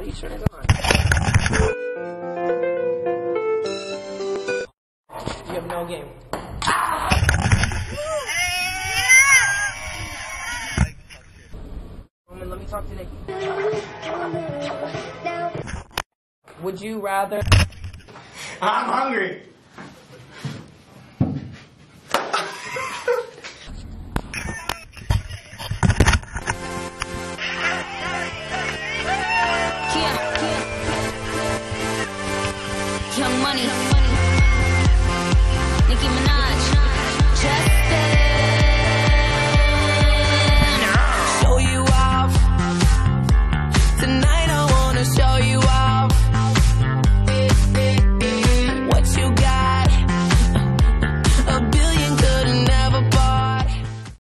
you turn it on? You have no game. Roman, let me talk to Nikki. Would you rather... I'm hungry.